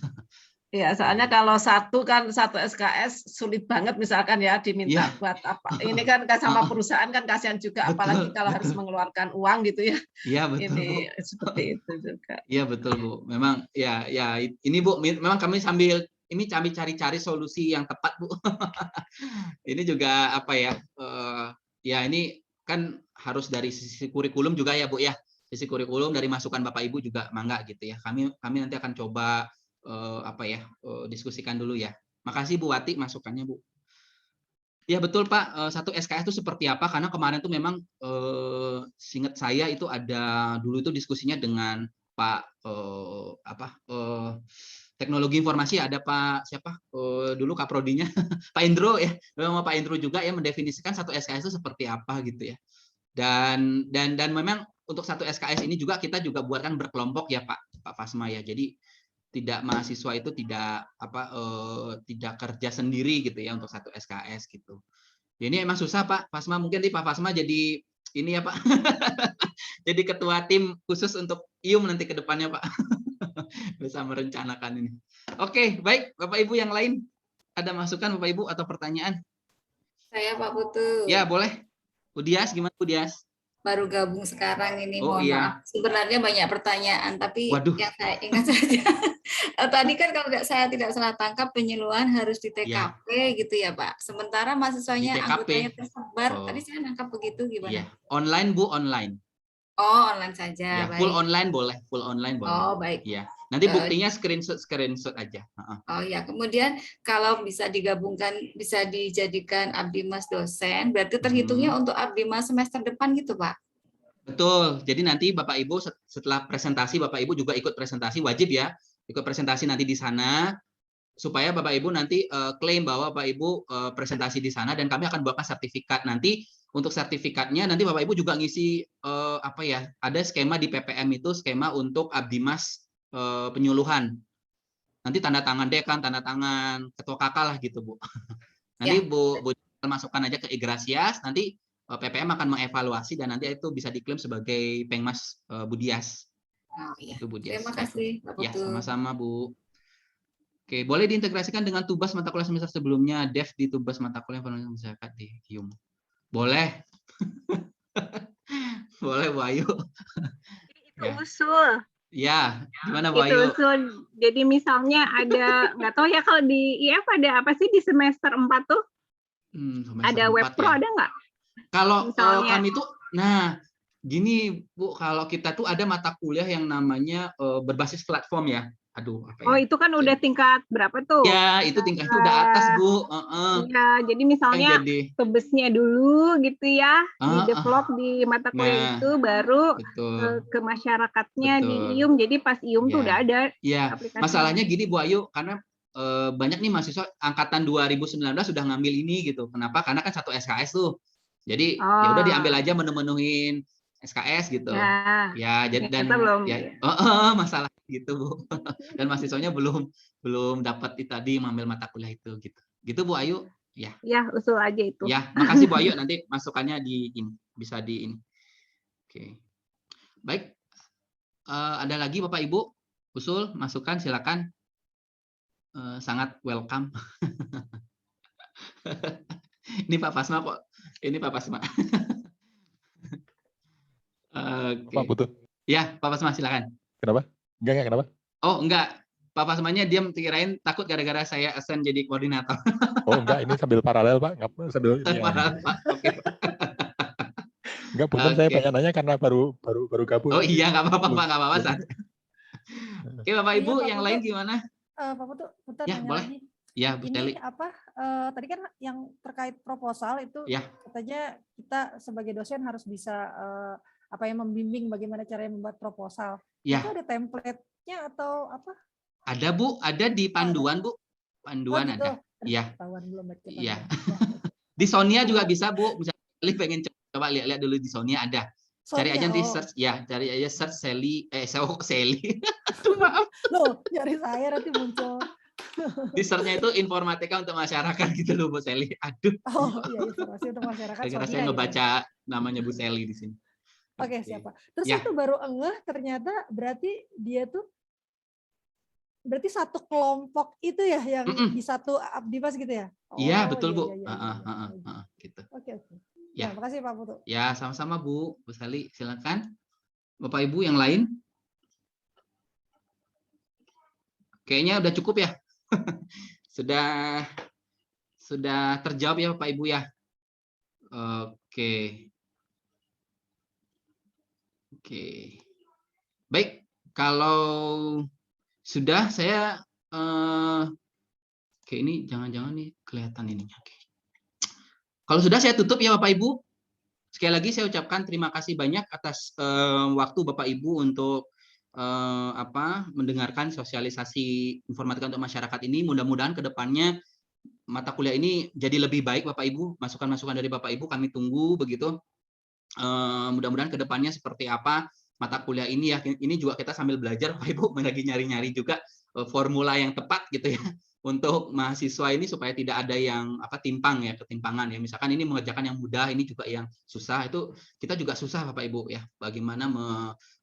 Ya, soalnya kalau satu SKS sulit banget misalkan ya diminta buat apa. Ini kan sama perusahaan kan kasihan juga, apalagi kalau harus mengeluarkan uang gitu ya. Iya betul. Ini seperti itu juga. Iya betul Bu. Memang ya ini Bu, memang kami sambil ini cari-cari solusi yang tepat Bu. Ini juga ya ini kan harus dari sisi kurikulum juga ya Bu ya. Sisi kurikulum dari masukan Bapak Ibu juga mangga gitu ya. Kami nanti akan coba diskusikan dulu ya. Makasih Bu Wati masukannya Bu. Ya betul Pak, satu SKS itu seperti apa? Karena kemarin tuh memang seingat saya itu ada dulu itu diskusinya dengan Pak teknologi informasi, ada Pak siapa dulu Kaprodinya Pak Indro ya. Memang Pak Indro juga ya mendefinisikan satu SKS itu seperti apa gitu ya. Dan memang untuk satu SKS ini juga kita juga buatkan berkelompok ya Pak Fasma ya. Jadi tidak mahasiswa itu tidak kerja sendiri gitu ya untuk satu SKS gitu. Ini emang susah Pak Fasma, mungkin Pak Fasma jadi ini ya Pak. Jadi ketua tim khusus untuk IUM nanti ke depannya Pak. Bisa merencanakan ini. Oke, baik Bapak Ibu yang lain ada masukan Bapak Ibu atau pertanyaan? Saya Pak Putu. Ya, boleh. Bu Dias, gimana Bu Dias? Baru gabung sekarang ini, mohon maaf. Sebenarnya banyak pertanyaan, tapi yang saya ingat saja. Tadi kan kalau saya tidak salah tangkap penyuluhan harus di TKP gitu ya Pak. Sementara mahasiswanya anggotanya tersebar. Tadi saya nangkap begitu, gimana? Online Bu, online. Oh, online saja. Ya, full online boleh, full online boleh. Oh, baik. Ya. Nanti buktinya screenshot aja. Oh ya, kemudian kalau bisa digabungkan, bisa dijadikan Abdimas dosen, berarti terhitungnya untuk Abdimas semester depan gitu Pak? Betul. Jadi nanti Bapak Ibu setelah presentasi, Bapak Ibu juga ikut presentasi, wajib ya, ikut presentasi nanti di sana, supaya Bapak Ibu nanti klaim bahwa Bapak Ibu presentasi di sana, dan kami akan buatkan sertifikat. Nanti untuk sertifikatnya nanti Bapak Ibu juga ngisi ada skema di PPM itu, skema untuk Abdimas penyuluhan. Nanti tanda tangan dekan, tanda tangan ketua kakak lah gitu Bu. Nanti Bu masukkan aja ke Igrasias, nanti PPM akan mengevaluasi dan nanti itu bisa diklaim sebagai Pengmas Bu Dias. Oh, iya. Itu Bu Dias. Terima kasih Pak Putu. Ya, sama-sama Bu. Oke, boleh diintegrasikan dengan tugas mata kuliah semester sebelumnya, Dev di tugas mata kuliah informasi masyarakat di HIUM. Boleh. Boleh Bu Ayu. Itu usul. Ya, gimana Bu Ayu? Usul. Jadi misalnya ada, nggak tahu ya kalau di IF ada apa sih di semester 4 tuh? Ada web pro ada nggak? Kalau kami tuh, gini Bu, kalau kita tuh ada mata kuliah yang namanya berbasis platform ya. Aduh, apa ya? Oh, itu kan udah tingkat berapa tuh? Ya, itu tingkatnya udah atas Bu. Ya, jadi misalnya tebesnya dulu gitu ya, di develop di mata kuliah itu, baru ke masyarakatnya di IUM. Jadi pas IUM tuh udah ada. Iya, masalahnya gini Bu Ayu, karena banyak nih mahasiswa angkatan 2019 sudah ngambil ini gitu. Kenapa? Karena kan satu SKS tuh. Jadi ya udah diambil aja menu-menuhin SKS gitu. Ya, jadi dan belum. Ya, masalah gitu Bu. Dan mahasiswanya belum dapat tadi mengambil mata kuliah itu gitu. Gitu Bu Ayu. Ya. Ya, usul aja itu. Ya, makasih Bu Ayu, nanti masukannya di ini, bisa di ini. Oke. Baik. Ada lagi Bapak Ibu usul, masukan, silakan. Sangat welcome. Ini Pak Pasma kok. Ini Pak Pasma. Pak Putu. Ya, Pak Pasma silakan. Kenapa? Enggak, kenapa? Oh, enggak. Pak Pasmanya diam, kirain takut gara-gara saya assign jadi koordinator. Oh, enggak, ini sambil paralel, Pak. Enggak sambil ini. Paralel, Pak. Oke. Enggak, punten saya banyak nanya karena baru gabung. Oh iya, enggak apa-apa, Pak, enggak apa-apa. Oke, Bapak Ibu, yang lain gimana? Pak Putu, ya, boleh. Lagi. Ya, Bu Teli. Ini tadi kan yang terkait proposal itu katanya kita sebagai dosen harus bisa membimbing bagaimana caranya membuat proposal. Ya. Itu ada template-nya atau apa? Ada Bu, ada di panduan Bu. Panduan gitu. ada. Iya. Iya. Di Sonia juga bisa Bu. Misalnya pengen coba lihat dulu di Sonia ada. Cari aja nanti search cari aja search Sally. Aduh, maaf. Loh, cari saya nanti muncul. Di search-nya itu informatika untuk masyarakat gitu loh Bu Sally. Aduh. Oh iya, informasi untuk masyarakat. Karena saya ngebaca namanya Bu Sally di sini. Oke, siapa? Terus itu baru ternyata berarti dia tuh satu kelompok itu ya yang di satu Abdimas gitu ya? Iya, betul Bu. Gitu. Oke. Ya, makasih Pak Putu. Ya, sama-sama Bu Sally, silakan. Bapak Ibu yang lain? Kayaknya udah cukup ya. sudah terjawab ya Bapak Ibu ya. Oke. Baik, kalau sudah saya ini jangan-jangan nih kelihatan ininya. Kalau sudah saya tutup ya Bapak Ibu. Sekali lagi saya ucapkan terima kasih banyak atas waktu Bapak Ibu untuk mendengarkan sosialisasi informatika untuk masyarakat ini. Mudah-mudahan ke depannya mata kuliah ini jadi lebih baik Bapak Ibu. Masukan-masukan dari Bapak Ibu kami tunggu begitu. Mudah-mudahan ke depannya seperti apa mata kuliah ini ya. Ini juga kita sambil belajar Bapak Ibu, lagi nyari-nyari juga formula yang tepat gitu ya untuk mahasiswa ini supaya tidak ada yang ketimpangan ya. Misalkan ini mengerjakan yang mudah, ini juga yang susah, itu kita juga susah Bapak Ibu ya, bagaimana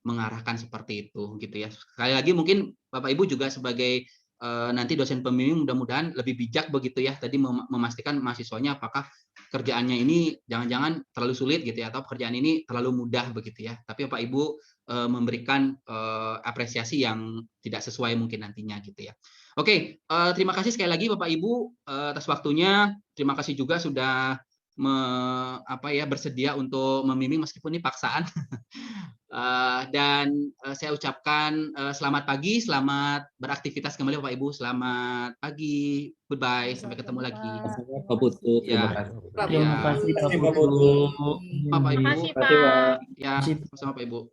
mengarahkan seperti itu gitu ya. Sekali lagi mungkin Bapak Ibu juga sebagai nanti dosen pembimbing mudah-mudahan lebih bijak begitu ya, tadi memastikan mahasiswanya apakah kerjaannya ini jangan-jangan terlalu sulit gitu ya, atau pekerjaan ini terlalu mudah begitu ya. Tapi Bapak Ibu memberikan apresiasi yang tidak sesuai mungkin nantinya gitu ya. Oke, terima kasih sekali lagi Bapak Ibu atas waktunya. Terima kasih juga sudah bersedia untuk membimbing meskipun ini paksaan. Dan saya ucapkan selamat pagi, selamat beraktivitas kembali Bapak Ibu. Selamat pagi, goodbye, sampai ketemu lagi. Pak Putu, terima kasih Pak Putu. Bapak Ibu, terima kasih Pak. Ya, sama Pak Ibu.